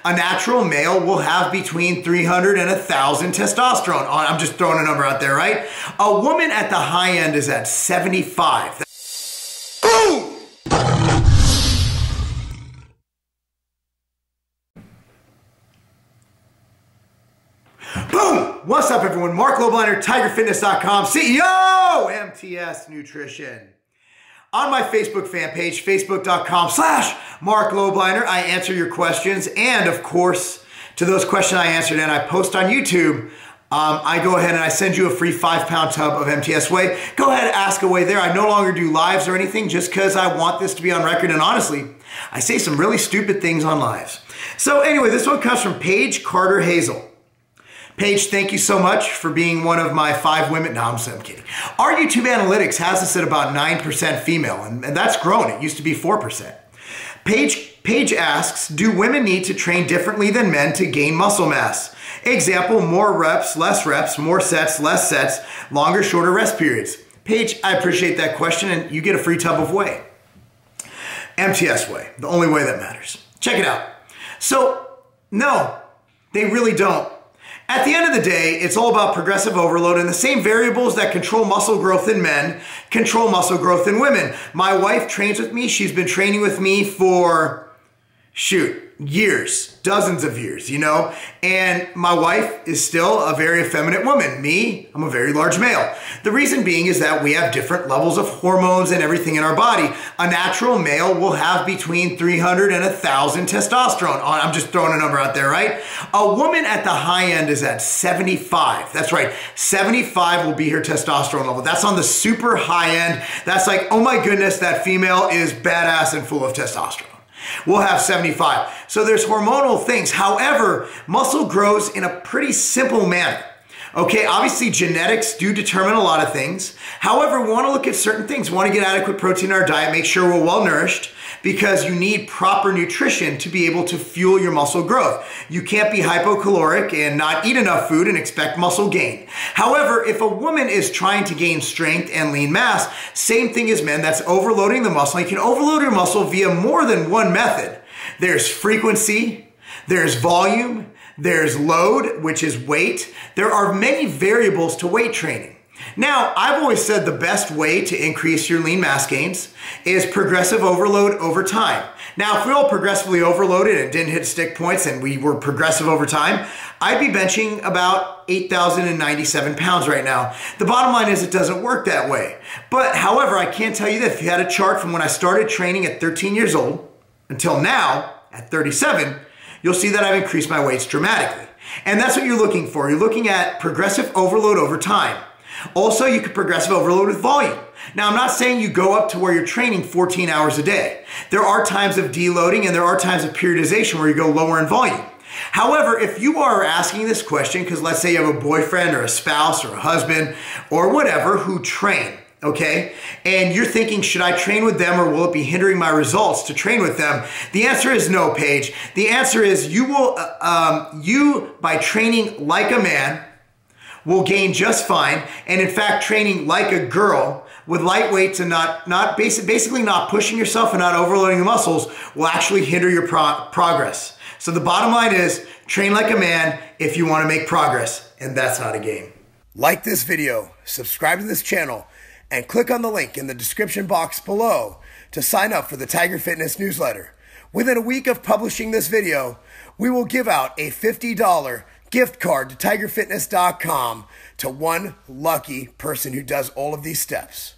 A natural male will have between 300 and 1,000 testosterone. I'm just throwing a number out there, right? A woman at the high end is at 75. Boom! Boom! What's up, everyone? Marc Lobliner, TigerFitness.com, CEO, MTS Nutrition. On my Facebook fan page, facebook.com/Marc Lobliner, I answer your questions. And of course, to those questions I answered and I post on YouTube, I go ahead and I send you a free 5-pound tub of MTS Whey. Go ahead and ask away there. I no longer do lives or anything just because I want this to be on record. And honestly, I say some really stupid things on lives. So anyway, this one comes from Paige Carter Hazel. Paige, thank you so much for being one of my 5 women. No, I'm kidding. Our YouTube analytics has us at about 9% female, and that's grown. It used to be 4%. Paige asks, do women need to train differently than men to gain muscle mass? Example, more reps, more sets, less sets, longer, shorter rest periods. Paige, I appreciate that question, and you get a free tub of whey. MTS Whey, the only way that matters. Check it out. So, no, they really don't. At the end of the day, it's all about progressive overload, and the same variables that control muscle growth in men control muscle growth in women. My wife trains with me. She's been training with me for, years, dozens of years, you know? And my wife is still a very effeminate woman. Me, I'm a very large male. The reason being is that we have different levels of hormones and everything in our body. A natural male will have between 300 and 1,000 testosterone. I'm just throwing a number out there, right? A woman at the high end is at 75. That's right, 75 will be her testosterone level. That's on the super high end. That's like, oh my goodness, that female is badass and full of testosterone. We'll have 75. So there's hormonal things. However, muscle grows in a pretty simple manner. Okay, obviously genetics do determine a lot of things. However, we want to look at certain things. We want to get adequate protein in our diet, make sure we're well nourished, because you need proper nutrition to be able to fuel your muscle growth. You can't be hypocaloric and not eat enough food and expect muscle gain. However, if a woman is trying to gain strength and lean mass, same thing as men, that's overloading the muscle. You can overload your muscle via more than one method. There's frequency, there's volume, there's load, which is weight. There are many variables to weight training. Now, I've always said the best way to increase your lean mass gains is progressive overload over time. Now, if we all progressively overloaded and didn't hit stick points and we were progressive over time, I'd be benching about 8,097 pounds right now. The bottom line is it doesn't work that way. But however, I can tell you that if you had a chart from when I started training at 13 years old until now at 37, you'll see that I've increased my weights dramatically. And that's what you're looking for. You're looking at progressive overload over time. Also, you can progressive overload with volume. Now, I'm not saying you go up to where you're training 14 hours a day. There are times of deloading and there are times of periodization where you go lower in volume. However, if you are asking this question, because let's say you have a boyfriend or a spouse or a husband or whatever who train, okay? And you're thinking, should I train with them or will it be hindering my results to train with them? The answer is no, Paige. The answer is you will, by training like a man, will gain just fine. And in fact, training like a girl with light weights and basically not pushing yourself and not overloading the muscles will actually hinder your progress. So the bottom line is train like a man if you want to make progress, and that's not a game. Like this video, subscribe to this channel, and click on the link in the description box below to sign up for the Tiger Fitness newsletter. Within a week of publishing this video, we will give out a $50 gift card to TigerFitness.com to one lucky person who does all of these steps.